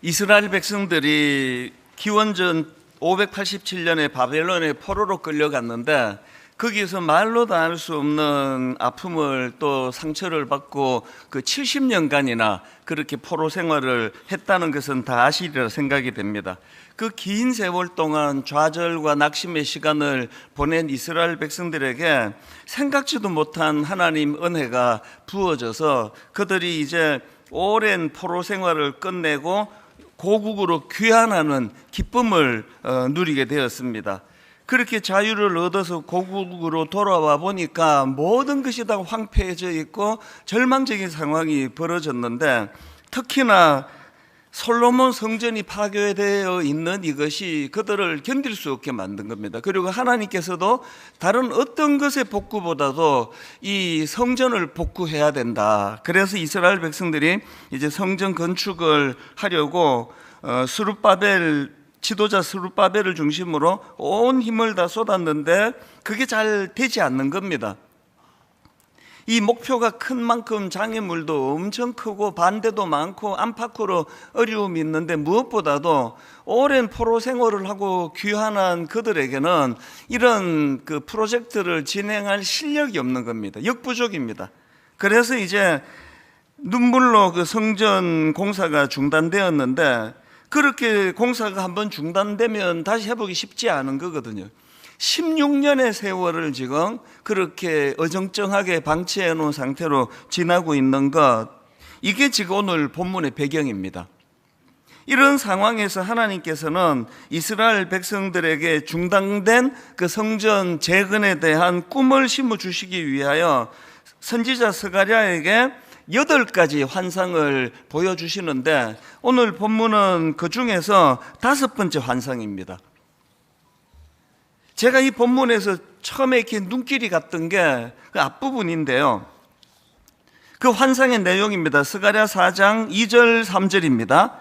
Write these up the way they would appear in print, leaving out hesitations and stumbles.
이스라엘 백성들이 기원전 587년에 바벨론의 포로로 끌려갔는데 거기에서 말로도 알 수 없는 아픔을 또 상처를 받고 그 70년간이나 그렇게 포로 생활을 했다는 것은 다 아시리라 생각이 됩니다. 그 긴 세월 동안 좌절과 낙심의 시간을 보낸 이스라엘 백성들에게 생각지도 못한 하나님 은혜가 부어져서 그들이 이제 오랜 포로 생활을 끝내고 고국으로 귀환하는 기쁨을 누리게 되었습니다. 그렇게 자유를 얻어서 고국으로 돌아와 보니까 모든 것이 다 황폐해져 있고 절망적인 상황이 벌어졌는데, 특히나 솔로몬 성전이 파괴되어 있는 이것이 그들을 견딜 수 없게 만든 겁니다. 그리고 하나님께서도 다른 어떤 것의 복구보다도 이 성전을 복구해야 된다. 그래서 이스라엘 백성들이 이제 성전 건축을 하려고 지도자 스룹바벨을 중심으로 온 힘을 다 쏟았는데 그게 잘 되지 않는 겁니다. 이 목표가 큰 만큼 장애물도 엄청 크고 반대도 많고 안팎으로 어려움이 있는데, 무엇보다도 오랜 포로 생활을 하고 귀환한 그들에게는 이런 그 프로젝트를 진행할 실력이 없는 겁니다. 역부족입니다. 그래서 이제 눈물로 그 성전 공사가 중단되었는데, 그렇게 공사가 한번 중단되면 다시 해보기 쉽지 않은 거거든요. 16년의 세월을 지금 그렇게 어정쩡하게 방치해 놓은 상태로 지나고 있는 것, 이게 지금 오늘 본문의 배경입니다. 이런 상황에서 하나님께서는 이스라엘 백성들에게 중단된 그 성전 재건에 대한 꿈을 심어주시기 위하여 선지자 스가랴에게 8가지 환상을 보여주시는데, 오늘 본문은 그 중에서 5번째 환상입니다. 제가 이 본문에서 처음에 이렇게 눈길이 갔던 게 그 앞부분인데요. 그 환상의 내용입니다. 스가랴 4장 2절 3절입니다.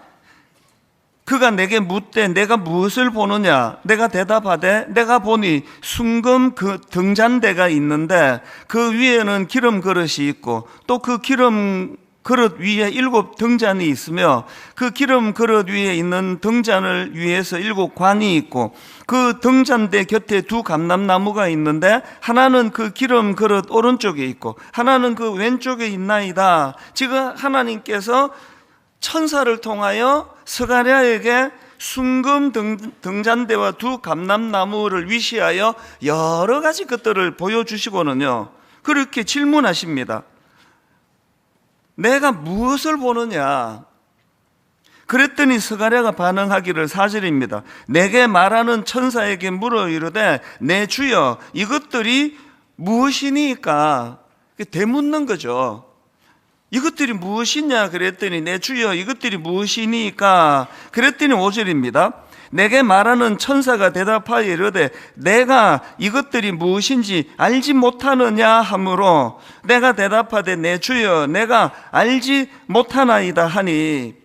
그가 내게 묻되 내가 무엇을 보느냐? 내가 대답하되 내가 보니 순금 그 등잔대가 있는데 그 위에는 기름 그릇이 있고 또 그 기름 그릇 위에 7 등잔이 있으며 그 기름 그릇 위에 있는 등잔을 위에서 7 관이 있고 그 등잔대 곁에 2 감람나무가 있는데 하나는 그 기름 그릇 오른쪽에 있고 하나는 그 왼쪽에 있나이다. 지금 하나님께서 천사를 통하여 스가랴에게 순금 등잔대와 2 감람나무를 위시하여 여러 가지 것들을 보여주시고는요, 그렇게 질문하십니다. 내가 무엇을 보느냐? 그랬더니 스가랴가 반응하기를 4절입니다. 내게 말하는 천사에게 물어 이르되 내 주여 이것들이 무엇이니까? 되묻는 거죠. 이것들이 무엇이냐 그랬더니 내 주여 이것들이 무엇이니까? 그랬더니 5절입니다. 내게 말하는 천사가 대답하여 이르되 내가 이것들이 무엇인지 알지 못하느냐 하므로 내가 대답하되 내 주여 내가 알지 못하나이다 하니,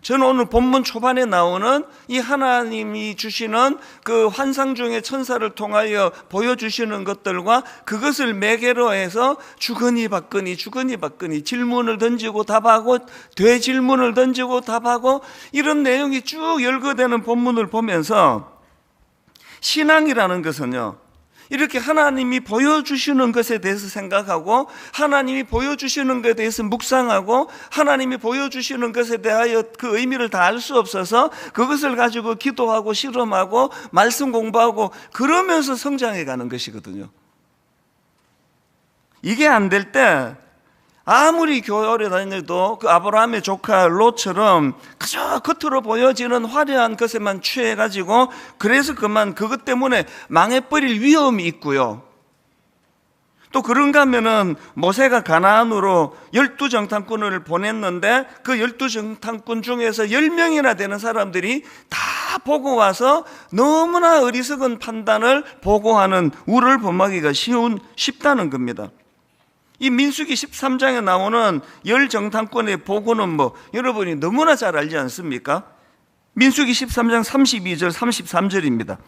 저는 오늘 본문 초반에 나오는 이 하나님이 주시는 그 환상 중에 천사를 통하여 보여주시는 것들과 그것을 매개로 해서 주거니 받거니 질문을 던지고 답하고 되질문을 던지고 답하고 이런 내용이 쭉 열거되는 본문을 보면서, 신앙이라는 것은요, 이렇게 하나님이 보여주시는 것에 대해서 생각하고 하나님이 보여주시는 것에 대해서 묵상하고 하나님이 보여주시는 것에 대하여 그 의미를 다 알 수 없어서 그것을 가지고 기도하고 실험하고 말씀 공부하고 그러면서 성장해 가는 것이거든요. 이게 안 될 때 아무리 교회 오래 다녀도 그 아브라함의 조카 롯처럼 그저 겉으로 보여지는 화려한 것에만 취해가지고 그래서 그것 때문에 망해버릴 위험이 있고요. 또 그런가 하면은 모세가 가나안으로 12정탐꾼을 보냈는데 그 12정탐꾼 중에서 10명이나 되는 사람들이 다 보고 와서 너무나 어리석은 판단을 보고하는 우를 범하기가 쉽다는 겁니다. 이 민수기 13장에 나오는 10정탐꾼의 보고는 여러분이 너무나 잘 알지 않습니까? 민수기 13장 32절 33절입니다.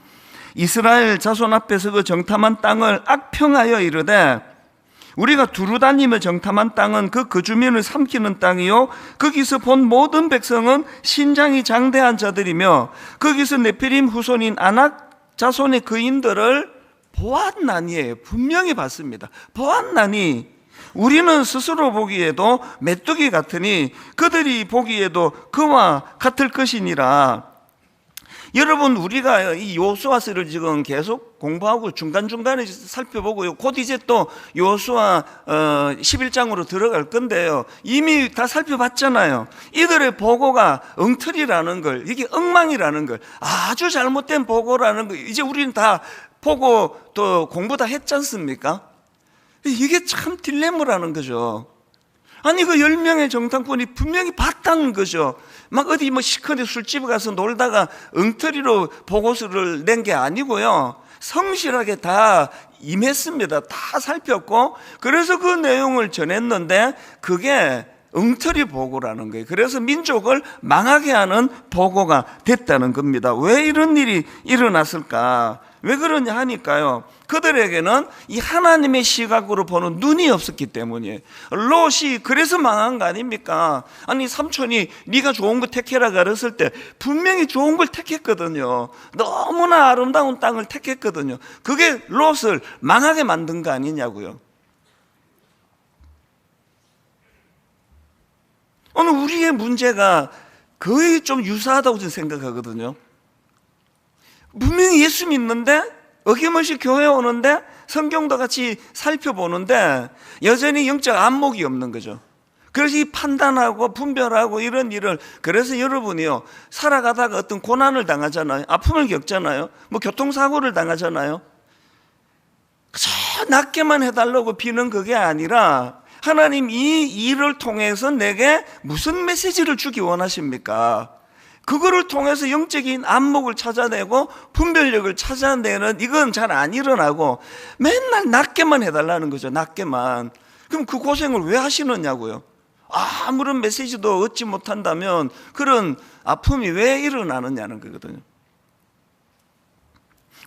이스라엘 자손 앞에서 그 정탐한 땅을 악평하여 이르되 우리가 두루 다니며 정탐한 땅은 그 거주민을 삼키는 땅이요 거기서 본 모든 백성은 신장이 장대한 자들이며 거기서 네피림 후손인 아낙 자손의 거인들을 보았나니에요. 분명히 봤습니다. 보았나니 우리는 스스로 보기에도 메뚜기 같으니 그들이 보기에도 그와 같을 것이니라. 여러분, 우리가 이 여호수아서를 지금 계속 공부하고 중간중간에 살펴보고요. 곧 이제 또 여호수아 11장으로 들어갈 건데요. 이미 다 살펴봤잖아요. 이들의 보고가 엉터리라는 걸, 이게 엉망이라는 걸, 아주 잘못된 보고라는 걸 이제 우리는 다 보고 또 공부 다 했지 않습니까? 이게 참 딜레마라는 거죠. 아니, 그 10명의 정탐꾼이 분명히 봤다는 거죠. 막 어디 뭐 시커먼 술집에 가서 놀다가 엉터리로 보고서를 낸 게 아니고요. 성실하게 다 임했습니다. 다 살폈고, 그래서 그 내용을 전했는데 그게 엉터리 보고라는 거예요. 그래서 민족을 망하게 하는 보고가 됐다는 겁니다. 왜 이런 일이 일어났을까? 왜 그러냐 하니까요, 그들에게는 이 하나님의 시각으로 보는 눈이 없었기 때문이에요. 롯이 그래서 망한 거 아닙니까? 아니, 삼촌이 네가 좋은 거 택해라 그랬을 때 분명히 좋은 걸 택했거든요. 너무나 아름다운 땅을 택했거든요. 그게 롯을 망하게 만든 거 아니냐고요. 오늘 우리의 문제가 거의 좀 유사하다고 저는 생각하거든요. 분명히 예수 믿는데, 어김없이 교회 오는데, 성경도 같이 살펴보는데 여전히 영적 안목이 없는 거죠. 그래서 이 판단하고 분별하고 이런 일을, 그래서 여러분이요, 살아가다가 어떤 고난을 당하잖아요. 아픔을 겪잖아요. 뭐 교통사고를 당하잖아요. 그저 낫게만 해달라고 비는 그게 아니라 하나님 이 일을 통해서 내게 무슨 메시지를 주기 원하십니까? 그거를 통해서 영적인 안목을 찾아내고 분별력을 찾아내는, 이건 잘 안 일어나고 맨날 낫게만 해달라는 거죠. 낫게만. 그럼 그 고생을 왜 하시느냐고요. 아무런 메시지도 얻지 못한다면 그런 아픔이 왜 일어나느냐는 거거든요.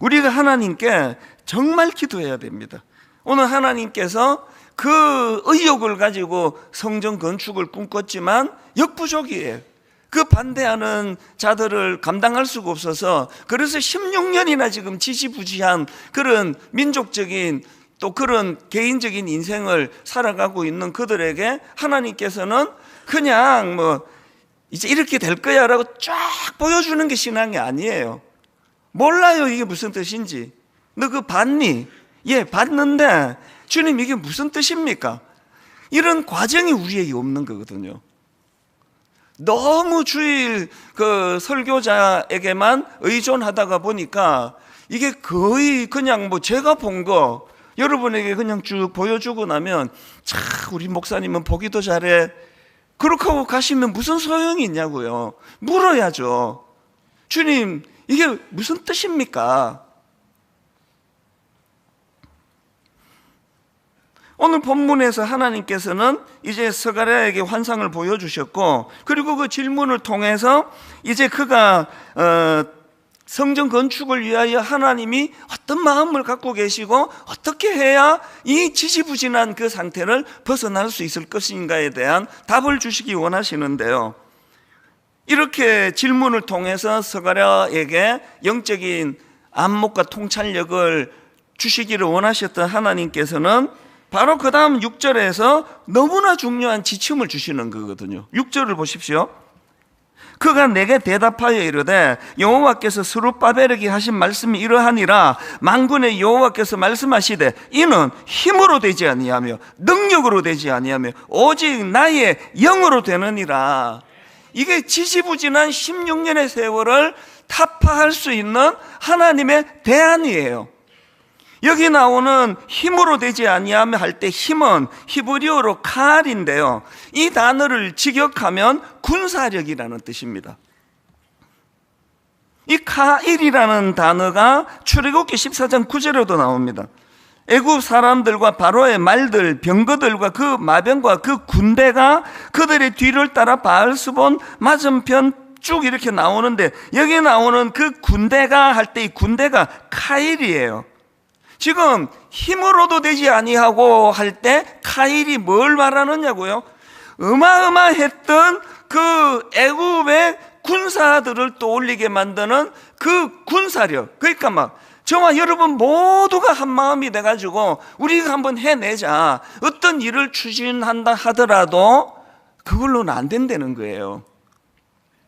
우리가 하나님께 정말 기도해야 됩니다. 오늘 하나님께서 그 의욕을 가지고 성전 건축을 꿈꿨지만 역부족이에요. 그 반대하는 자들을 감당할 수가 없어서, 그래서 16년이나 지금 지지부지한 그런 민족적인 또 그런 개인적인 인생을 살아가고 있는 그들에게 하나님께서는 그냥 뭐 이제 이렇게 될 거야 라고 쫙 보여주는 게 신앙이 아니에요. 몰라요, 이게 무슨 뜻인지. 너 그거 봤니? 예, 봤는데 주님 이게 무슨 뜻입니까? 이런 과정이 우리에게 없는 거거든요. 너무 주일 그 설교자에게만 의존하다가 보니까 이게 거의 그냥 뭐 제가 본 거 여러분에게 그냥 쭉 보여주고 나면, 참 우리 목사님은 보기도 잘해, 그렇게 하고 가시면 무슨 소용이 있냐고요. 물어야죠. 주님 이게 무슨 뜻입니까? 오늘 본문에서 하나님께서는 이제 스가랴에게 환상을 보여주셨고, 그리고 그 질문을 통해서 이제 그가 성전 건축을 위하여 하나님이 어떤 마음을 갖고 계시고 어떻게 해야 이 지지부진한 그 상태를 벗어날 수 있을 것인가에 대한 답을 주시기 원하시는데요, 이렇게 질문을 통해서 스가랴에게 영적인 안목과 통찰력을 주시기를 원하셨던 하나님께서는 바로 그 다음 6절에서 너무나 중요한 지침을 주시는 거거든요. 6절을 보십시오. 그가 내게 대답하여 이르되 여호와께서 스룹바벨에게 하신 말씀이 이러하니라. 만군의 여호와께서 말씀하시되 이는 힘으로 되지 아니하며 능력으로 되지 아니하며 오직 나의 영으로 되느니라. 이게 지지부진한 16년의 세월을 타파할 수 있는 하나님의 대안이에요. 여기 나오는 힘으로 되지 아니하며 할 때 힘은 히브리어로 칼인데요, 이 단어를 직역하면 군사력이라는 뜻입니다. 이 카일이라는 단어가 출애굽기 14장 9절에도 나옵니다. 애굽 사람들과 바로의 말들, 병거들과 그 마병과 그 군대가 그들의 뒤를 따라 바알스본 맞은편 쭉 이렇게 나오는데, 여기 나오는 그 군대가 할 때 이 군대가 카일이에요. 지금 힘으로도 되지 아니하고 할 때 카일이 뭘 말하느냐고요? 어마어마했던 그 애굽의 군사들을 떠올리게 만드는 그 군사력. 그러니까 막 저와 여러분 모두가 한 마음이 돼가지고 우리가 한번 해내자. 어떤 일을 추진한다 하더라도 그걸로는 안 된다는 거예요.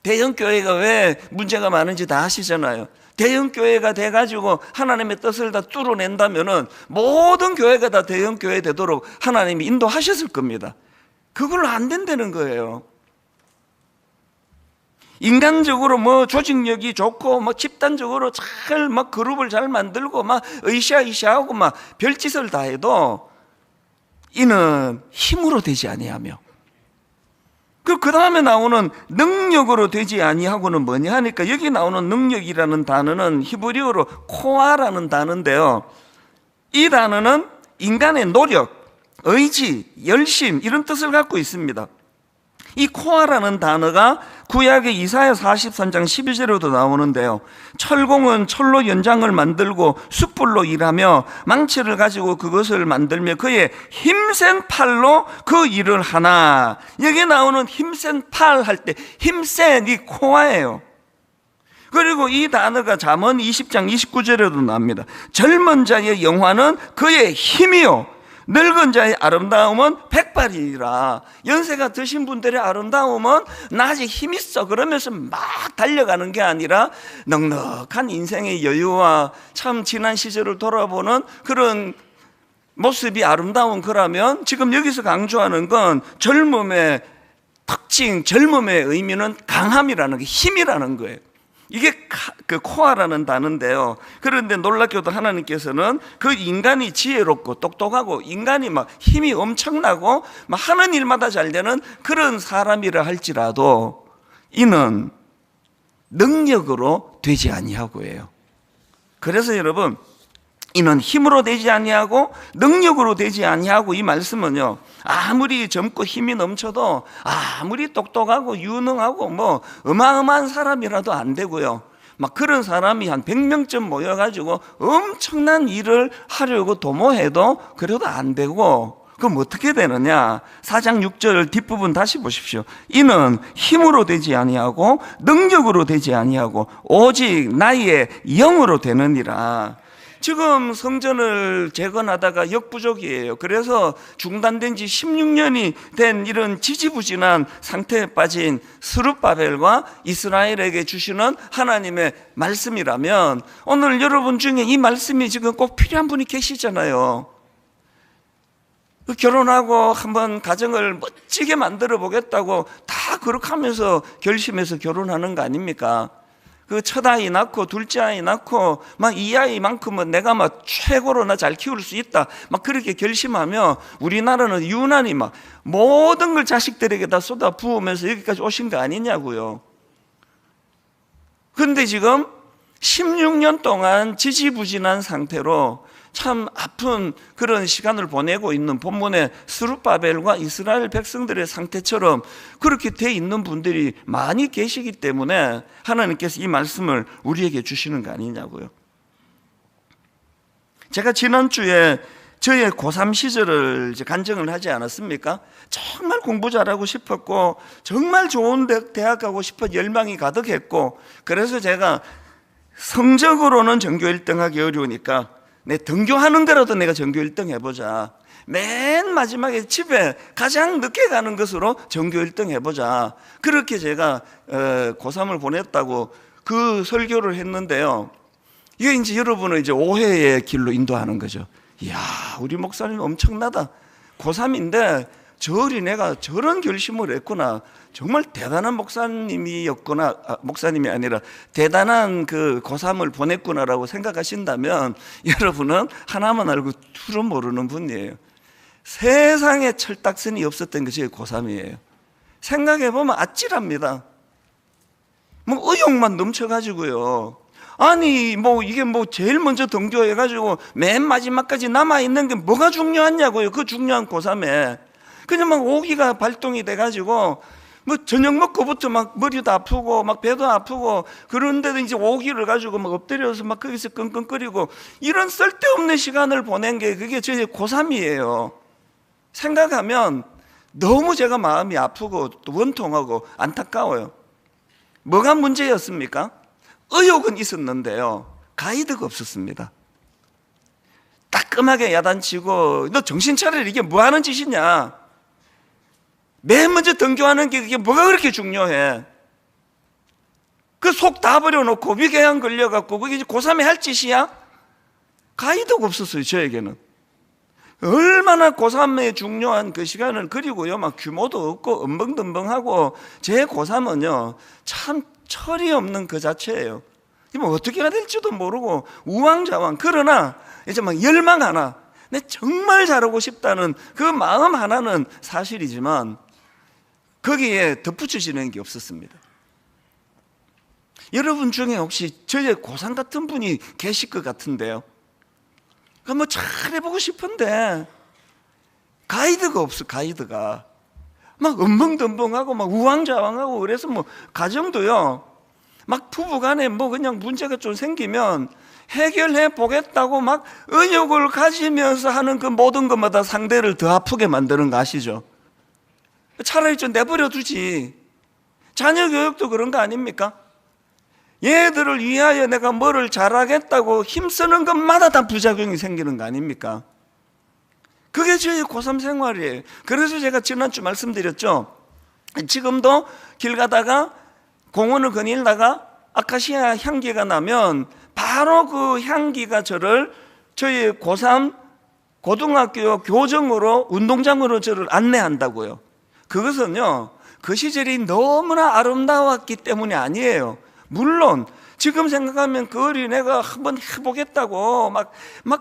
대형교회가 왜 문제가 많은지 다 아시잖아요. 대형교회가 돼가지고 하나님의 뜻을 다 뚫어낸다면은 모든 교회가 다 대형교회 되도록 하나님이 인도하셨을 겁니다. 그걸로 안 된다는 거예요. 인간적으로 뭐 조직력이 좋고 뭐 집단적으로 잘 막 그룹을 잘 만들고 막 으쌰으쌰하고 막 별짓을 다 해도 이는 힘으로 되지 아니하며, 그 다음에 나오는 능력으로 되지 아니하고는 뭐냐 하니까, 여기 나오는 능력이라는 단어는 히브리어로 코아라는 단어인데요, 이 단어는 인간의 노력, 의지, 열심 이런 뜻을 갖고 있습니다. 이 코아라는 단어가 구약의 이사야 43장 12절에도 나오는데요, 철공은 철로 연장을 만들고 숯불로 일하며 망치를 가지고 그것을 만들며 그의 힘센 팔로 그 일을 하나. 여기 나오는 힘센 팔 할 때 힘센 이 코아예요. 그리고 이 단어가 잠언 20장 29절에도 나옵니다. 젊은 자의 영화는 그의 힘이요 늙은 자의 아름다움은 백발이라. 연세가 드신 분들의 아름다움은 나 아직 힘 있어 그러면서 막 달려가는 게 아니라 넉넉한 인생의 여유와 참 지난 시절을 돌아보는 그런 모습이 아름다운 거라면, 지금 여기서 강조하는 건 젊음의 특징, 젊음의 의미는 강함이라는 게, 힘이라는 거예요. 이게 그 코아라는 단어인데요, 그런데 놀랍게도 하나님께서는 그 인간이 지혜롭고 똑똑하고 인간이 막 힘이 엄청나고 막 하는 일마다 잘 되는 그런 사람이라 할지라도 이는 능력으로 되지 아니하고예요. 그래서 여러분, 이는 힘으로 되지 아니하고 능력으로 되지 아니하고, 이 말씀은요, 아무리 젊고 힘이 넘쳐도 아무리 똑똑하고 유능하고 뭐 어마어마한 사람이라도 안 되고요, 막 그런 사람이 한 100명쯤 모여가지고 엄청난 일을 하려고 도모해도 그래도 안 되고, 그럼 어떻게 되느냐? 4장 6절 뒷부분 다시 보십시오. 이는 힘으로 되지 아니하고 능력으로 되지 아니하고 오직 나의 영으로 되느니라. 지금 성전을 재건하다가 역부족이에요. 그래서 중단된 지 16년이 된 이런 지지부진한 상태에 빠진 스룹바벨과 이스라엘에게 주시는 하나님의 말씀이라면, 오늘 여러분 중에 이 말씀이 지금 꼭 필요한 분이 계시잖아요. 결혼하고 한번 가정을 멋지게 만들어 보겠다고 다 그렇게 하면서 결심해서 결혼하는 거 아닙니까? 그 첫 아이 낳고 둘째 아이 낳고 막 이 아이만큼은 내가 막 최고로 나 잘 키울 수 있다 막 그렇게 결심하며, 우리나라는 유난히 막 모든 걸 자식들에게 다 쏟아 부으면서 여기까지 오신 거 아니냐고요. 그런데 지금 16년 동안 지지부진한 상태로 참 아픈 그런 시간을 보내고 있는 본문의 스룹바벨과 이스라엘 백성들의 상태처럼 그렇게 돼 있는 분들이 많이 계시기 때문에 하나님께서 이 말씀을 우리에게 주시는 거 아니냐고요. 제가 지난주에 저의 고3 시절을 이제 간증을 하지 않았습니까? 정말 공부 잘하고 싶었고 정말 좋은 대학 가고 싶어 열망이 가득했고, 그래서 제가 성적으로는 전교 1등 하기 어려우니까 내 등교하는 거라도 내가 전교 1등 해보자. 맨 마지막에 집에 가장 늦게 가는 것으로 전교 1등 해보자. 그렇게 제가 고3을 보냈다고 그 설교를 했는데요, 이게 이제 여러분을 이제 오해의 길로 인도하는 거죠. 이야, 우리 목사님 엄청나다. 고3인데 저 어린애가 저런 결심을 했구나. 정말 대단한 목사님이었구나. 목사님이 아니라 대단한 그 고3을 보냈구나라고 생각하신다면 여러분은 하나만 알고 둘은 모르는 분이에요. 세상에 철딱선이 없었던 것이 고3이에요. 생각해보면 아찔합니다. 뭐 의욕만 넘쳐가지고요. 아니 뭐 이게 뭐 제일 먼저 등교해가지고 맨 마지막까지 남아있는 게 뭐가 중요하냐고요. 그 중요한 고3에 그냥 막 오기가 발동이 돼가지고 뭐 저녁 먹고부터 막 머리도 아프고 막 배도 아프고, 그런데도 이제 오기를 가지고 막 엎드려서 막 거기서 끙끙거리고, 이런 쓸데없는 시간을 보낸 게 그게 저희 고3이에요. 생각하면 너무 제가 마음이 아프고 또 원통하고 안타까워요. 뭐가 문제였습니까? 의욕은 있었는데요, 가이드가 없었습니다. 따끔하게 야단치고 너 정신 차려, 이게 뭐 하는 짓이냐, 맨 먼저 등교하는 게 그게 뭐가 그렇게 중요해, 그 속 다 버려놓고 위궤양 걸려갖고 그게 이제 고3에 할 짓이야? 가이드가 없었어요, 저에게는. 얼마나 고3의 중요한 그 시간을, 그리고요 막 규모도 없고 엄벙덤벙하고, 제 고3은요 참 철이 없는 그 자체예요. 뭐 어떻게 해야 될지도 모르고 우왕좌왕. 그러나 이제 막 열망 하나, 내 정말 잘하고 싶다는 그 마음 하나는 사실이지만 거기에 덧붙여지는 게 없었습니다. 여러분 중에 혹시 저의 고3 같은 분이 계실 것 같은데요, 뭐 잘해보고 싶은데 가이드가 없어. 가이드가 막 엄벙덤벙하고 막 우왕좌왕하고, 그래서 뭐 가정도요 막 부부간에 뭐 그냥 문제가 좀 생기면 해결해 보겠다고 막 의욕을 가지면서 하는 그 모든 것마다 상대를 더 아프게 만드는 거 아시죠? 차라리 좀 내버려 두지. 자녀 교육도 그런 거 아닙니까? 얘들을 위하여 내가 뭐를 잘하겠다고 힘쓰는 것마다 다 부작용이 생기는 거 아닙니까? 그게 저희 고3 생활이에요. 그래서 제가 지난주 말씀드렸죠, 지금도 길 가다가 공원을 거닐다가 아카시아 향기가 나면 바로 그 향기가 저희 고3 고등학교 교정으로, 운동장으로 저를 안내한다고요. 그것은요 그 시절이 너무나 아름다웠기 때문이 아니에요. 물론 지금 생각하면 그 어린애가 한번 해보겠다고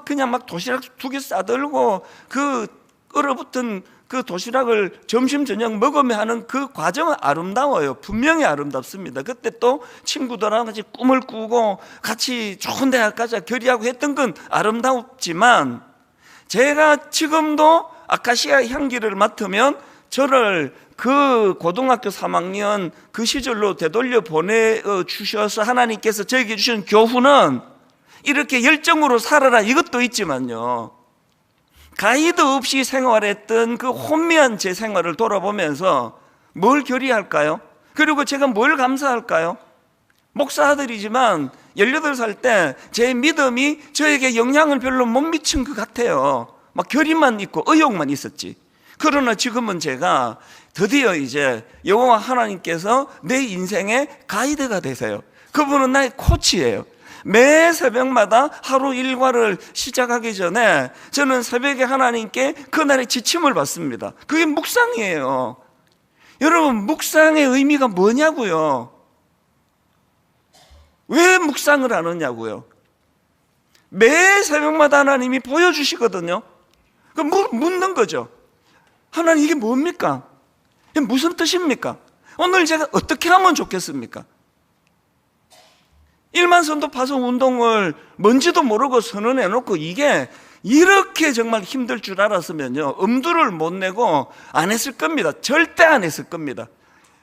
그냥 도시락 2개 싸들고 그 얼어붙은 그 도시락을 점심 저녁 먹으며 하는 그 과정은 아름다워요. 분명히 아름답습니다. 그때 또 친구들하고 같이 꿈을 꾸고 같이 좋은 대학까지 결의하고 했던 건 아름답지만, 제가 지금도 아카시아 향기를 맡으면 저를 그 고등학교 3학년 그 시절로 되돌려 보내주셔서 하나님께서 저에게 주신 교훈은 이렇게 열정으로 살아라, 이것도 있지만요, 가이드 없이 생활했던 그 혼미한 제 생활을 돌아보면서 뭘 결의할까요? 그리고 제가 뭘 감사할까요? 목사 아들이지만 18살 때 제 믿음이 저에게 영향을 별로 못 미친 것 같아요. 막 결의만 있고 의욕만 있었지. 그러나 지금은 제가 드디어 이제 여호와 하나님께서 내 인생의 가이드가 되세요. 그분은 나의 코치예요. 매 새벽마다 하루 일과를 시작하기 전에 저는 새벽에 하나님께 그날의 지침을 받습니다. 그게 묵상이에요. 여러분, 묵상의 의미가 뭐냐고요? 왜 묵상을 하느냐고요? 매 새벽마다 하나님이 보여주시거든요. 그 묻는 거죠. 하나님, 이게 뭡니까? 이게 무슨 뜻입니까? 오늘 제가 어떻게 하면 좋겠습니까? 1만 선도 파송 운동을 뭔지도 모르고 선언해놓고 이게 이렇게 정말 힘들 줄 알았으면요, 엄두를 못 내고 안 했을 겁니다. 절대 안 했을 겁니다.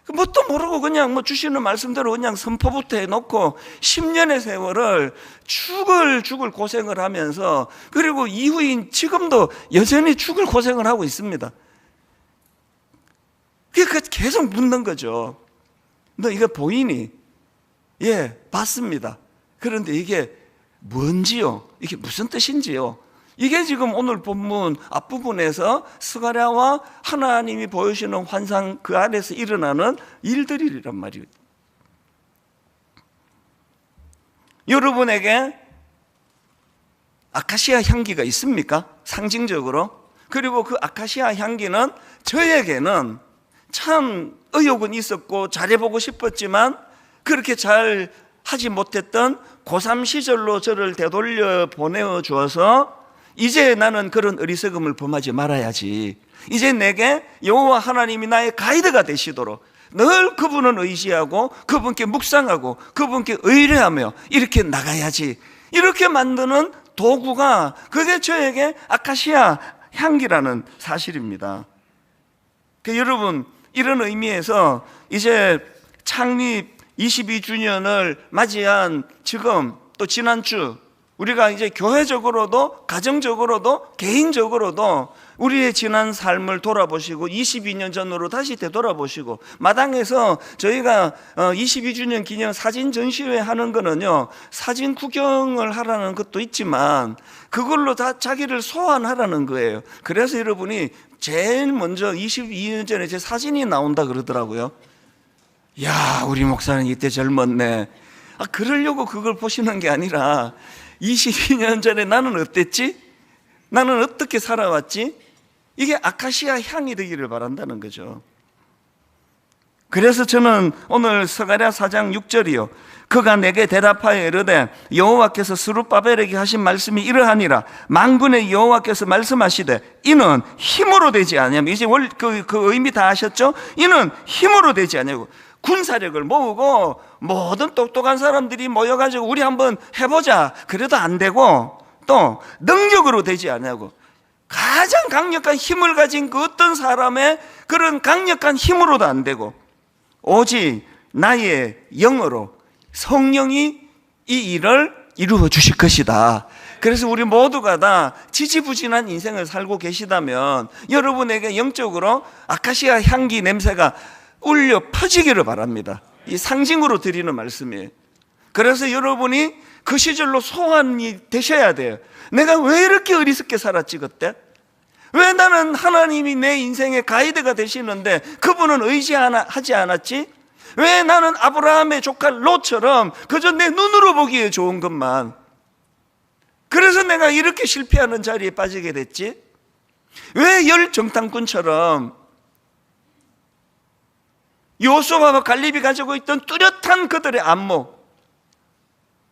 뭣도 모르고 그냥 주시는 말씀대로 그냥 선포부터 해놓고 10년의 세월을 죽을 고생을 하면서, 그리고 이후인 지금도 여전히 죽을 고생을 하고 있습니다. 그러니까 계속 묻는 거죠. 너 이거 보이니? 예, 봤습니다. 그런데 이게 뭔지요? 이게 무슨 뜻인지요? 이게 지금 오늘 본문 앞부분에서 스가랴와 하나님이 보여주시는 환상 그 안에서 일어나는 일들이란 말이에요. 여러분에게 아카시아 향기가 있습니까? 상징적으로. 그리고 그 아카시아 향기는 저에게는 참 의욕은 있었고 잘해보고 싶었지만 그렇게 잘 하지 못했던 고3 시절로 저를 되돌려 보내주어서 이제 나는 그런 어리석음을 범하지 말아야지. 이제 내게 여호와 하나님이 나의 가이드가 되시도록 늘 그분을 의지하고 그분께 묵상하고 그분께 의뢰하며 이렇게 나가야지. 이렇게 만드는 도구가 그게 저에게 아카시아 향기라는 사실입니다. 여러분, 이런 의미에서 이제 창립 22주년을 맞이한 지금 또 지난주 우리가 이제 교회적으로도 가정적으로도 개인적으로도 우리의 지난 삶을 돌아보시고 22년 전으로 다시 되돌아보시고 마당에서 저희가 22주년 기념 사진 전시회 하는 거는요, 사진 구경을 하라는 것도 있지만 그걸로 다 자기를 소환하라는 거예요. 그래서 여러분이 제일 먼저 22년 전에 제 사진이 나온다 그러더라고요. 야, 우리 목사는 이때 젊었네. 그러려고 그걸 보시는 게 아니라 22년 전에 나는 어땠지? 나는 어떻게 살아왔지? 이게 아카시아 향이 되기를 바란다는 거죠. 그래서 저는 오늘 스가랴 4장 6절이요, 그가 내게 대답하여 이르되 여호와께서 스룹바벨에게 하신 말씀이 이러하니라. 만군의 여호와께서 말씀하시되 이는 힘으로 되지 아니하며, 이제 그 의미 다 아셨죠? 이는 힘으로 되지 아니하고, 군사력을 모으고 모든 똑똑한 사람들이 모여가지고 우리 한번 해보자 그래도 안 되고, 또 능력으로 되지 아니하고 가장 강력한 힘을 가진 그 어떤 사람의 그런 강력한 힘으로도 안 되고, 오직 나의 영으로 성령이 이 일을 이루어 주실 것이다. 그래서 우리 모두가 다 지지부진한 인생을 살고 계시다면 여러분에게 영적으로 아카시아 향기 냄새가 울려 퍼지기를 바랍니다. 이 상징으로 드리는 말씀이에요. 그래서 여러분이 그 시절로 소환이 되셔야 돼요. 내가 왜 이렇게 어리석게 살았지 그때? 왜 나는 하나님이 내 인생의 가이드가 되시는데 그분은 의지하지 않았지? 왜 나는 아브라함의 조카 롯처럼 그저 내 눈으로 보기에 좋은 것만, 그래서 내가 이렇게 실패하는 자리에 빠지게 됐지? 왜 열 정탐꾼처럼 요수아와 갈렙이 가지고 있던 뚜렷한 그들의 안목,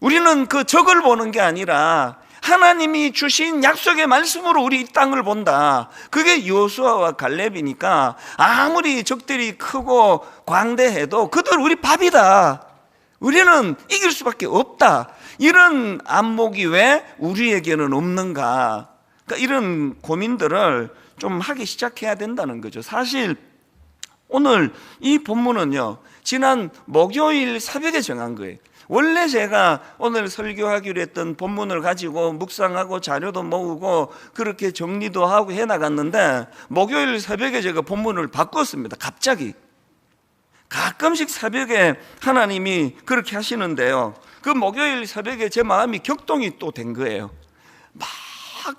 우리는 그 적을 보는 게 아니라 하나님이 주신 약속의 말씀으로 우리 이 땅을 본다. 그게 요수아와 갈렙이니까 아무리 적들이 크고 광대해도 그들 우리 밥이다, 우리는 이길 수밖에 없다, 이런 안목이 왜 우리에게는 없는가? 그러니까 이런 고민들을 좀 하기 시작해야 된다는 거죠. 사실 오늘 이 본문은요, 지난 목요일 새벽에 정한 거예요. 원래 제가 오늘 설교하기로 했던 본문을 가지고 묵상하고 자료도 모으고 그렇게 정리도 하고 해나갔는데, 목요일 새벽에 제가 본문을 바꿨습니다. 갑자기. 가끔씩 새벽에 하나님이 그렇게 하시는데요, 그 목요일 새벽에 제 마음이 격동이 또 된 거예요.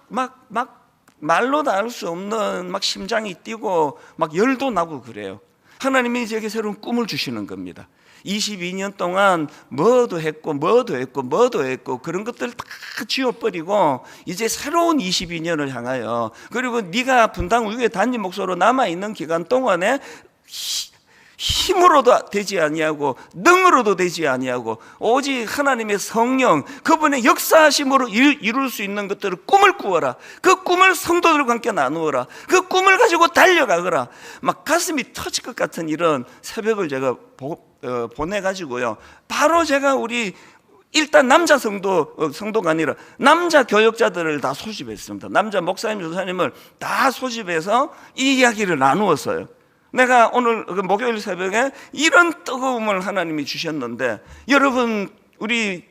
막 말로 다 알 수 없는 막 심장이 뛰고 막 열도 나고 그래요. 하나님이 제게 새로운 꿈을 주시는 겁니다. 22년 동안 뭐도 했고 그런 것들 다 지워버리고 이제 새로운 22년을 향하여, 그리고 네가 분당 우유의 단임 목소로 남아있는 기간 동안에 힘으로도 되지 아니하고 능으로도 되지 아니하고 오직 하나님의 성령 그분의 역사하심으로 이룰 수 있는 것들을 꿈을 꾸어라. 그 꿈을 성도들과 함께 나누어라. 그 꿈을 가지고 달려가거라. 막 가슴이 터질 것 같은 이런 새벽을 제가 보내가지고요, 바로 제가 우리 일단 남자 성도가 아니라 남자 교역자들을 다 소집했습니다. 남자 목사님, 교사님을 다 소집해서 이 이야기를 나누었어요. 내가 오늘 목요일 새벽에 이런 뜨거움을 하나님이 주셨는데, 여러분 우리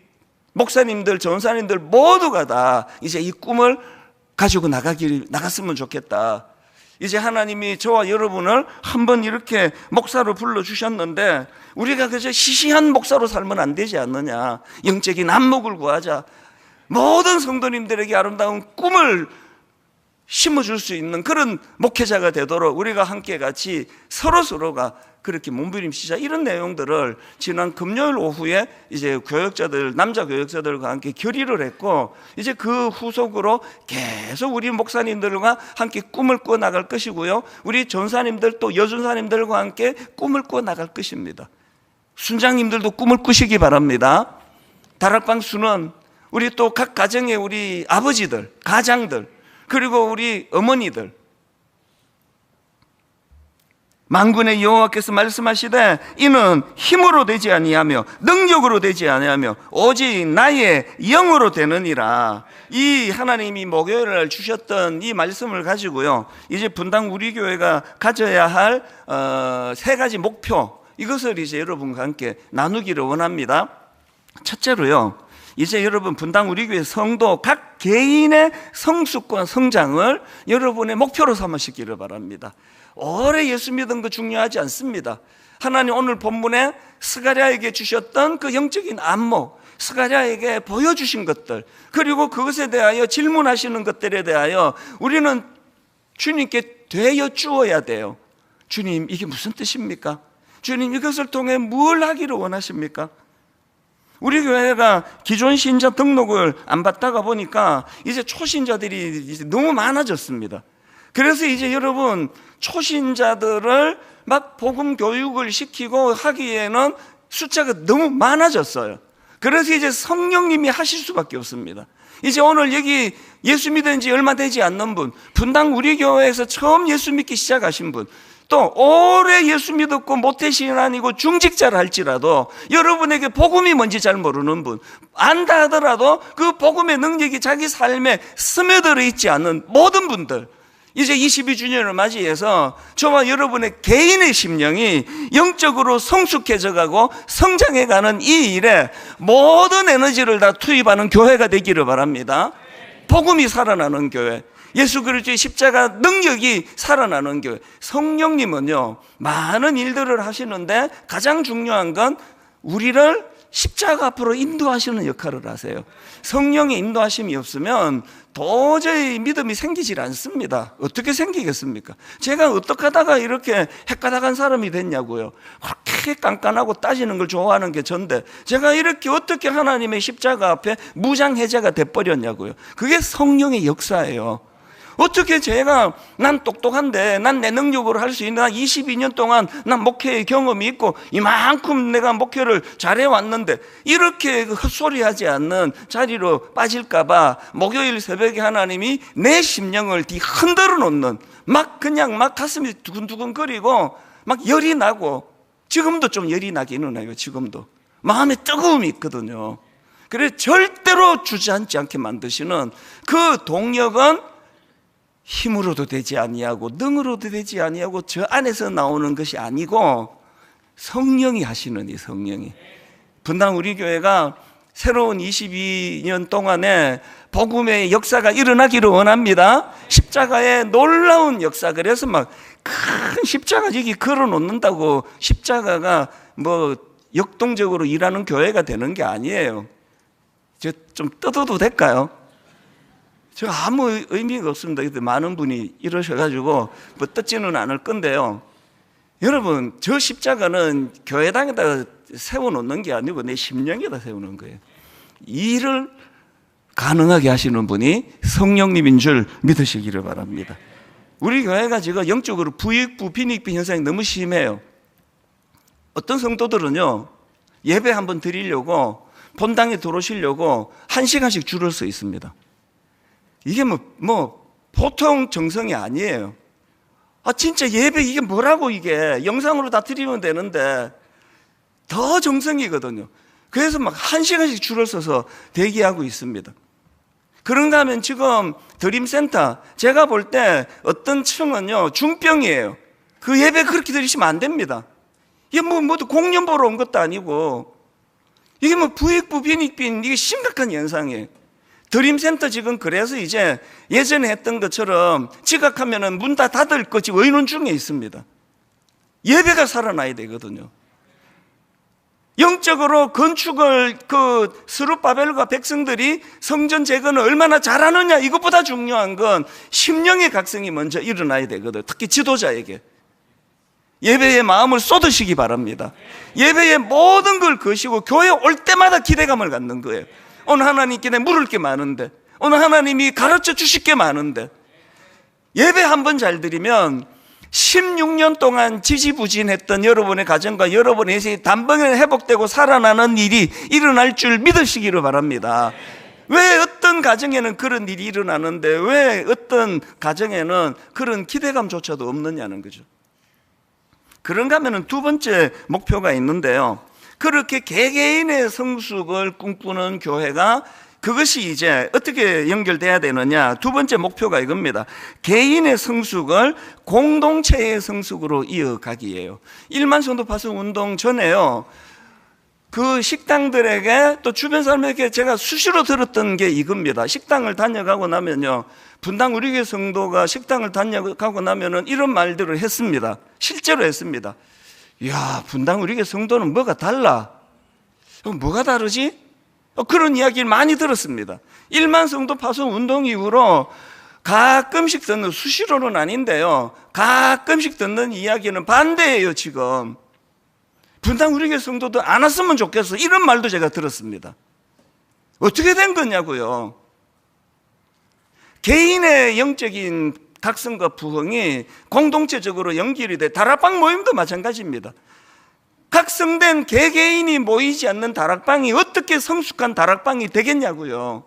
목사님들, 전사님들 모두가 다 이제 이 꿈을 가지고 나갔으면 좋겠다. 이제 하나님이 저와 여러분을 한번 이렇게 목사로 불러주셨는데 우리가 그저 시시한 목사로 살면 안 되지 않느냐. 영적인 안목을 구하자. 모든 성도님들에게 아름다운 꿈을 심어줄 수 있는 그런 목회자가 되도록 우리가 함께 같이 서로가 그렇게 몸부림치자, 이런 내용들을 지난 금요일 오후에 이제 교역자들, 남자 교역자들과 함께 결의를 했고, 이제 그 후속으로 계속 우리 목사님들과 함께 꿈을 꾸어 나갈 것이고요, 우리 전사님들 또 여전사님들과 함께 꿈을 꾸어 나갈 것입니다. 순장님들도 꿈을 꾸시기 바랍니다. 다락방 수는 우리 또 각 가정의 우리 아버지들, 가장들, 그리고 우리 어머니들, 만군의 여호와께서 말씀하시되 이는 힘으로 되지 아니하며 능력으로 되지 아니하며 오직 나의 영으로 되느니라. 이 하나님이 목요일날 주셨던 이 말씀을 가지고요, 이제 분당 우리 교회가 가져야 할 세 가지 목표, 이것을 이제 여러분과 함께 나누기를 원합니다. 첫째로요, 이제 여러분 분당 우리 교회 성도 각 개인의 성숙과 성장을 여러분의 목표로 삼으시기를 바랍니다. 오래 예수 믿은 거 중요하지 않습니다. 하나님 오늘 본문에 스가랴에게 주셨던 그 영적인 안목, 스가랴에게 보여주신 것들, 그리고 그것에 대하여 질문하시는 것들에 대하여 우리는 주님께 되어 주어야 돼요. 주님, 이게 무슨 뜻입니까? 주님, 이것을 통해 뭘 하기를 원하십니까? 우리 교회가 기존 신자 등록을 안 받다가 보니까 이제 초신자들이 이제 너무 많아졌습니다. 그래서 이제 여러분, 초신자들을 막 복음 교육을 시키고 하기에는 숫자가 너무 많아졌어요. 그래서 이제 성령님이 하실 수밖에 없습니다. 이제 오늘 여기 예수 믿은 지 얼마 되지 않는 분, 분당 우리 교회에서 처음 예수 믿기 시작하신 분, 또 오래 예수 믿었고 모태신앙이고 중직자를 할지라도 여러분에게 복음이 뭔지 잘 모르는 분, 안다 하더라도 그 복음의 능력이 자기 삶에 스며들어 있지 않은 모든 분들, 이제 22주년을 맞이해서 저와 여러분의 개인의 심령이 영적으로 성숙해져가고 성장해가는 이 일에 모든 에너지를 다 투입하는 교회가 되기를 바랍니다. 복음이 살아나는 교회, 예수 그리스도의 십자가 능력이 살아나는 교회. 성령님은요, 많은 일들을 하시는데 가장 중요한 건 우리를 십자가 앞으로 인도하시는 역할을 하세요. 성령의 인도하심이 없으면 도저히 믿음이 생기질 않습니다. 어떻게 생기겠습니까? 제가 어떻게 하다가 이렇게 헷가닥한 사람이 됐냐고요. 그렇게 깐깐하고 따지는 걸 좋아하는 게 전데 제가 이렇게 어떻게 하나님의 십자가 앞에 무장해제가 돼버렸냐고요. 그게 성령의 역사예요. 어떻게 제가, 난 똑똑한데 난 내 능력으로 할 수 있는, 난 22년 동안 난 목회의 경험이 있고 이만큼 내가 목회를 잘해왔는데 이렇게 헛소리하지 않는 자리로 빠질까봐 목요일 새벽에 하나님이 내 심령을 흔들어 놓는, 막 그냥 막 가슴이 두근두근거리고 막 열이 나고, 지금도 좀 열이 나기는 해요. 지금도 마음에 뜨거움이 있거든요. 그래서 절대로 주저앉지 않게 만드시는 그 동력은 힘으로도 되지 아니하고 능으로도 되지 아니하고 저 안에서 나오는 것이 아니고 성령이 하시는, 이 성령이. 분당 우리 교회가 새로운 22년 동안에 복음의 역사가 일어나기를 원합니다. 십자가의 놀라운 역사. 그래서 막 큰 십자가 여기 걸어 놓는다고 십자가가 뭐 역동적으로 일하는 교회가 되는 게 아니에요. 저 좀 뜯어도 될까요? 저 아무 의미가 없습니다. 많은 분이 이러셔가지고 뭐 뜯지는 않을 건데요. 여러분, 저 십자가는 교회당에다 세워놓는 게 아니고 내 심령에다 세우는 거예요. 이 일을 가능하게 하시는 분이 성령님인 줄 믿으시기를 바랍니다. 우리 교회가 지금 영적으로 부익부, 빈익비 현상이 너무 심해요. 어떤 성도들은요, 예배 한번 드리려고 본당에 들어오시려고 1시간씩 줄을 서 있습니다. 이게 뭐 보통 정성이 아니에요. 진짜 예배 이게 뭐라고, 이게 영상으로 다 드리면 되는데 더 정성이거든요. 그래서 막 1시간씩 줄을 서서 대기하고 있습니다. 그런가 하면 지금 드림센터, 제가 볼 때 어떤 층은요 중병이에요. 그 예배 그렇게 드리시면 안 됩니다. 이게 뭐 공연 보러 온 것도 아니고 이게 뭐 부익부, 빈익빈, 이게 심각한 현상이에요. 드림센터 지금 그래서 이제 예전에 했던 것처럼 지각하면은 문 다 닫을 것이 의논 중에 있습니다. 예배가 살아나야 되거든요. 영적으로 건축을 스룹바벨과 백성들이 성전 재건을 얼마나 잘하느냐, 이것보다 중요한 건 심령의 각성이 먼저 일어나야 되거든요. 특히 지도자에게 예배의 마음을 쏟으시기 바랍니다. 예배의 모든 걸 거시고 교회 올 때마다 기대감을 갖는 거예요. 오늘 하나님께 내 물을 게 많은데, 오늘 하나님이 가르쳐 주실 게 많은데, 예배 한 번 잘 드리면 16년 동안 지지부진했던 여러분의 가정과 여러분의 인생이 단번에 회복되고 살아나는 일이 일어날 줄 믿으시기를 바랍니다. 왜 어떤 가정에는 그런 일이 일어나는데 왜 어떤 가정에는 그런 기대감조차도 없느냐는 거죠. 그런가 하면은 두 번째 목표가 있는데요. 그렇게 개개인의 성숙을 꿈꾸는 교회가 그것이 이제 어떻게 연결돼야 되느냐. 두 번째 목표가 이겁니다. 개인의 성숙을 공동체의 성숙으로 이어가기예요. 1만 성도 파송 운동 전에요, 그 식당들에게 또 주변 사람에게 제가 수시로 들었던 게 이겁니다. 식당을 다녀가고 나면요, 분당 우리교회 성도가 식당을 다녀가고 나면은 이런 말들을 했습니다. 실제로 했습니다. 야, 분당 우리교회 성도는 뭐가 달라. 뭐가 다르지? 그런 이야기를 많이 들었습니다. 1만 성도 파송 운동 이후로 가끔씩 듣는, 수시로는 아닌데요, 가끔씩 듣는 이야기는 반대예요. 지금 분당 우리교회 성도도 안 왔으면 좋겠어, 이런 말도 제가 들었습니다. 어떻게 된 거냐고요. 개인의 영적인 각성과 부흥이 공동체적으로 연결이 돼. 다락방 모임도 마찬가지입니다. 각성된 개개인이 모이지 않는 다락방이 어떻게 성숙한 다락방이 되겠냐고요.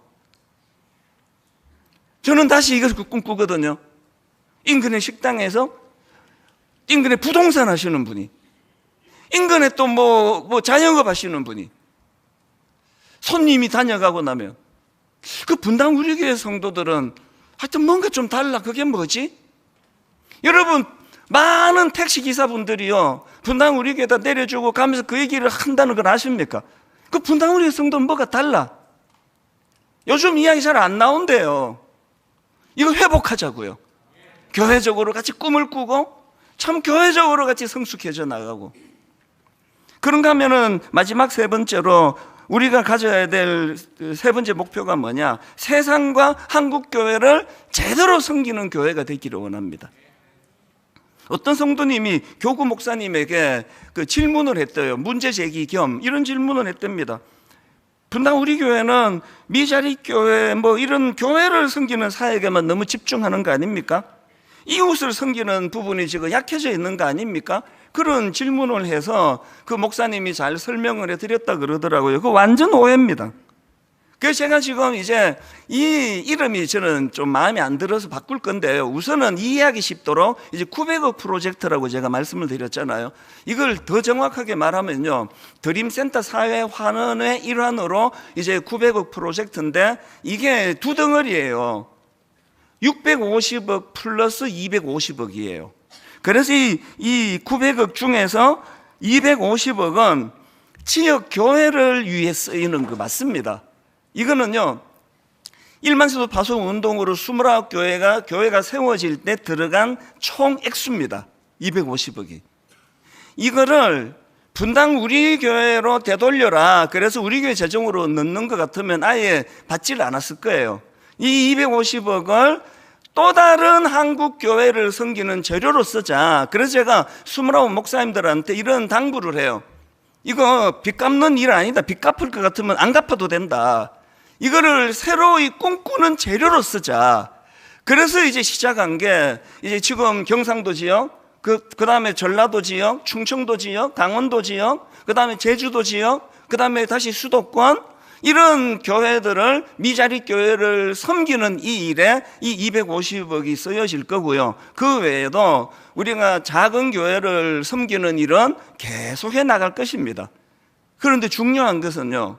저는 다시 이것을 꿈꾸거든요. 인근의 식당에서, 인근에 부동산 하시는 분이, 인근에 또 뭐 자영업 하시는 분이, 손님이 다녀가고 나면 그 분당 우리교회 성도들은 하여튼 뭔가 좀 달라. 그게 뭐지? 여러분, 많은 택시기사분들이요, 분당 우리교회에다 내려주고 가면서 그 얘기를 한다는 걸 아십니까? 그 분당 우리교회 성도는 뭐가 달라. 요즘 이야기 잘 안 나온대요. 이거 회복하자고요. 교회적으로 같이 꿈을 꾸고 참 교회적으로 같이 성숙해져 나가고. 그런가 하면은 마지막 세 번째로 우리가 가져야 될 세 번째 목표가 뭐냐? 세상과 한국 교회를 제대로 섬기는 교회가 되기를 원합니다. 어떤 성도님이 교구 목사님에게 그 질문을 했대요. 문제 제기 겸 이런 질문을 했답니다. 분당 우리 교회는 미자리 교회 뭐 이런 교회를 섬기는 사역에만 너무 집중하는 거 아닙니까? 이웃을 섬기는 부분이 지금 약해져 있는 거 아닙니까? 그런 질문을 해서 그 목사님이 잘 설명을 해드렸다 그러더라고요. 그거 완전 오해입니다. 그래서 제가 지금 이제 이 이름이 저는 좀 마음에 안 들어서 바꿀 건데요. 우선은 이해하기 쉽도록 이제 900억 프로젝트라고 제가 말씀을 드렸잖아요. 이걸 더 정확하게 말하면요, 드림센터 사회 환원의 일환으로 이제 900억 프로젝트인데 이게 두 덩어리예요. 650억 플러스 250억이에요. 그래서 이 900억 중에서 250억은 지역 교회를 위해 쓰이는 거 맞습니다. 이거는요, 1만 성도 파송 운동으로 29교회가 교회가 세워질 때 들어간 총 액수입니다. 250억이. 이거를 분당 우리 교회로 되돌려라, 그래서 우리 교회 재정으로 넣는 것 같으면 아예 받지를 않았을 거예요. 이 250억을 또 다른 한국 교회를 섬기는 재료로 쓰자. 그래서 제가 29 목사님들한테 이런 당부를 해요. 이거 빚 갚는 일 아니다. 빚 갚을 것 같으면 안 갚아도 된다. 이거를 새로이 꿈꾸는 재료로 쓰자. 그래서 이제 시작한 게 이제 지금 경상도 지역, 그 다음에 전라도 지역, 충청도 지역, 강원도 지역, 그 다음에 제주도 지역, 그 다음에 다시 수도권, 이런 교회들을, 미자리 교회를 섬기는 이 일에 이 250억이 쓰여질 거고요. 그 외에도 우리가 작은 교회를 섬기는 일은 계속해 나갈 것입니다. 그런데 중요한 것은요,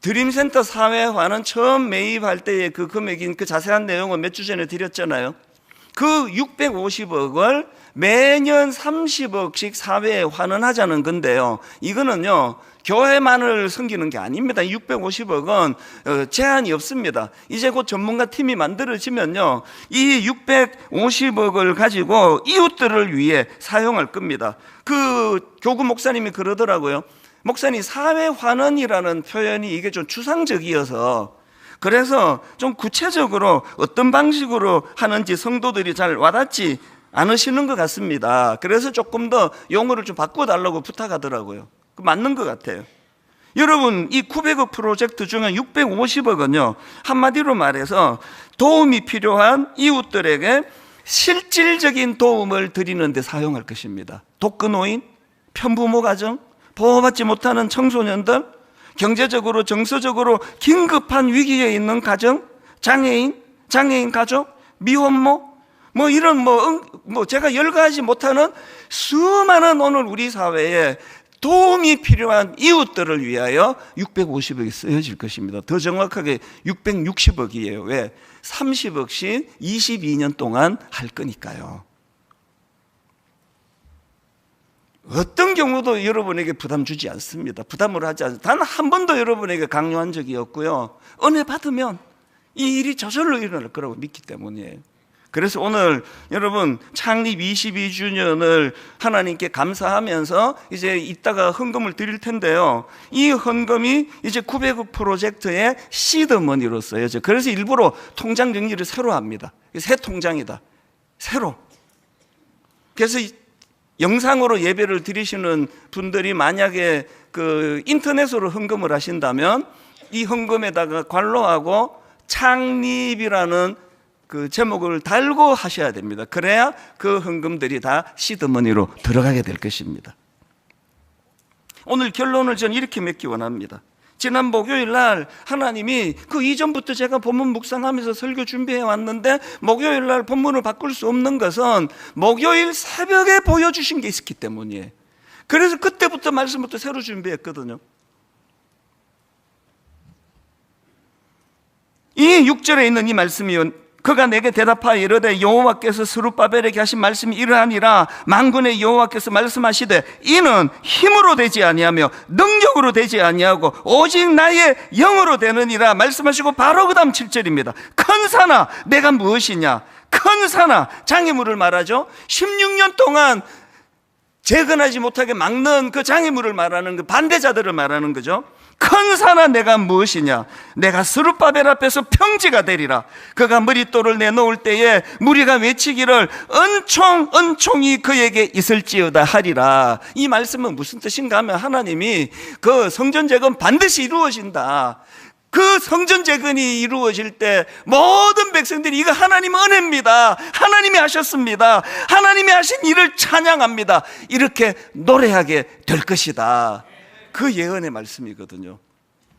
드림센터 사회화는 처음 매입할 때의 그 금액인 그 자세한 내용은 몇 주 전에 드렸잖아요. 그 650억을 매년 30억씩 사회에 환원하자는 건데요, 이거는요 교회만을 섬기는 게 아닙니다. 650억은 제한이 없습니다. 이제 곧 전문가 팀이 만들어지면요, 이 650억을 가지고 이웃들을 위해 사용할 겁니다. 그 교구 목사님이 그러더라고요. 목사님, 사회환원이라는 표현이 이게 좀 추상적이어서 그래서 좀 구체적으로 어떤 방식으로 하는지 성도들이 잘 와닿지 않으시는 것 같습니다. 그래서 조금 더 용어를 좀 바꿔달라고 부탁하더라고요. 맞는 것 같아요. 여러분, 이 900억 프로젝트 중에 650억은요, 한마디로 말해서 도움이 필요한 이웃들에게 실질적인 도움을 드리는 데 사용할 것입니다. 독거노인, 편부모 가정, 보호받지 못하는 청소년들, 경제적으로 정서적으로 긴급한 위기에 있는 가정, 장애인 가족, 미혼모, 이런 제가 열거하지 못하는 수많은 오늘 우리 사회에 도움이 필요한 이웃들을 위하여 650억이 쓰여질 것입니다. 더 정확하게 660억이에요. 왜? 30억씩 22년 동안 할 거니까요. 어떤 경우도 여러분에게 부담 주지 않습니다. 부담을 하지 않습니다. 단 한 번도 여러분에게 강요한 적이 없고요. 은혜 받으면 이 일이 저절로 일어날 거라고 믿기 때문이에요. 그래서 오늘 여러분 창립 22주년을 하나님께 감사하면서 이제 이따가 헌금을 드릴 텐데요. 이 헌금이 이제 900억 프로젝트의 시드머니로 써야죠. 그래서 일부러 통장 정리를 새로 합니다. 새 통장이다. 새로. 그래서 영상으로 예배를 드리시는 분들이 만약에 그 인터넷으로 헌금을 하신다면 이 헌금에다가 관로하고 창립이라는 그 제목을 달고 하셔야 됩니다. 그래야 그 헌금들이 다 시드머니로 들어가게 될 것입니다. 오늘 결론을 저는 이렇게 맺기 원합니다. 지난 목요일 날 하나님이 그 이전부터 제가 본문 묵상하면서 설교 준비해 왔는데 목요일 날 본문을 바꿀 수 없는 것은 목요일 새벽에 보여주신 게 있었기 때문이에요. 그래서 그때부터 말씀부터 새로 준비했거든요. 이 6절에 있는 이 말씀이 그가 내게 대답하여 이르되 여호와께서 스룹바벨에게 하신 말씀이 이러하니라. 만군의 여호와께서 말씀하시되 이는 힘으로 되지 아니하며 능력으로 되지 아니하고 오직 나의 영으로 되느니라 말씀하시고 바로 그 다음 7절입니다. 큰 산아 내가 무엇이냐. 큰 산아, 장애물을 말하죠. 16년 동안 재건하지 못하게 막는 그 장애물을 말하는 그 반대자들을 말하는 거죠. 큰 산아 내가 무엇이냐. 내가 스룹바벨 앞에서 평지가 되리라. 그가 머릿돌을 내놓을 때에 무리가 외치기를 은총이 그에게 있을지어다 하리라. 이 말씀은 무슨 뜻인가 하면 하나님이 그 성전 재건 반드시 이루어진다. 그 성전 재건이 이루어질 때 모든 백성들이 이거 하나님 은혜입니다. 하나님이 하셨습니다. 하나님이 하신 일을 찬양합니다. 이렇게 노래하게 될 것이다. 그 예언의 말씀이거든요.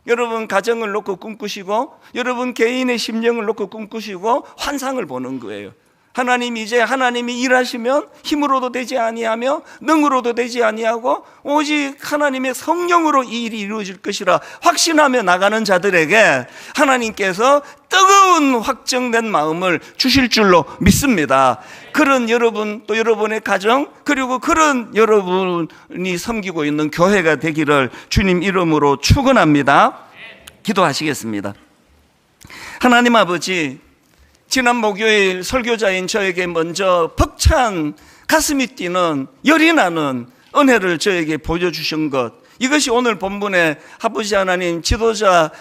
여러분 가정을 놓고 꿈꾸시고 여러분 개인의 심령을 놓고 꿈꾸시고 환상을 보는 거예요. 하나님이 일하시면 힘으로도 되지 아니하며 능으로도 되지 아니하고 오직 하나님의 성령으로 이 일이 이루어질 것이라 확신하며 나가는 자들에게 하나님께서 뜨거운 확정된 마음을 주실 줄로 믿습니다. 그런 여러분 또 여러분의 가정 그리고 그런 여러분이 섬기고 있는 교회가 되기를 주님 이름으로 축원합니다. 기도하시겠습니다. 하나님 아버지, 지난 목요일 설교자인 저에게 먼저 벅찬 가슴이 뛰는 열이 나는 은혜를 저에게 보여주신 것, 이것이 오늘 본문의 아버지 하나님 지도자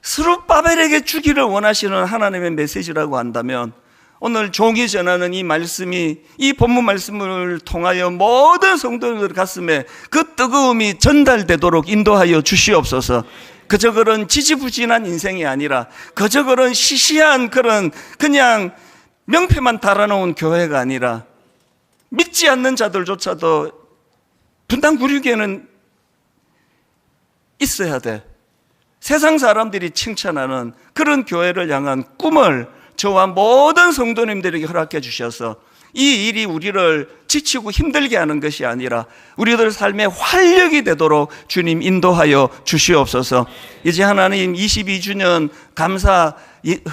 스룹바벨에게 주기를 원하시는 하나님의 메시지라고 한다면 오늘 종이 전하는 이 말씀이 이 본문 말씀을 통하여 모든 성도들 가슴에 그 뜨거움이 전달되도록 인도하여 주시옵소서. 그저 그런 지지부진한 인생이 아니라 그저 그런 시시한 그냥 명패만 달아놓은 교회가 아니라 믿지 않는 자들조차도 분당 구류교회는 있어야 돼. 세상 사람들이 칭찬하는 그런 교회를 향한 꿈을 저와 모든 성도님들에게 허락해 주셔서 이 일이 우리를 지치고 힘들게 하는 것이 아니라 우리들 삶의 활력이 되도록 주님 인도하여 주시옵소서. 이제 하나님 22주년 감사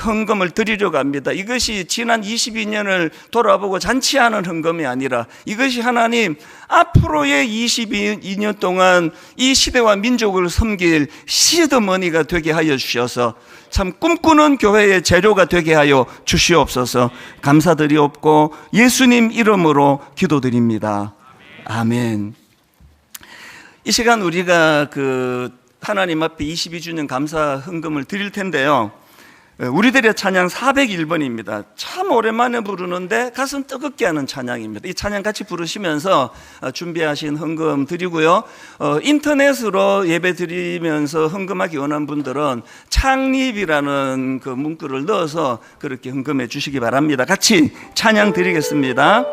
헌금을 드리려고 합니다. 이것이 지난 22년을 돌아보고 잔치하는 헌금이 아니라 이것이 하나님 앞으로의 22년 동안 이 시대와 민족을 섬길 시드머니가 되게 하여 주셔서 참 꿈꾸는 교회의 재료가 되게 하여 주시옵소서. 감사드리옵고 예수님 이름으로 기도드립니다. 아멘. 이 시간 우리가 하나님 앞에 22주년 감사 헌금을 드릴 텐데요. 우리들의 찬양 401번입니다. 참 오랜만에 부르는데 가슴 뜨겁게 하는 찬양입니다. 이 찬양 같이 부르시면서 준비하신 헌금 드리고요. 인터넷으로 예배 드리면서 헌금하기 원하는 분들은 창립이라는 그 문구를 넣어서 그렇게 헌금해 주시기 바랍니다. 같이 찬양 드리겠습니다.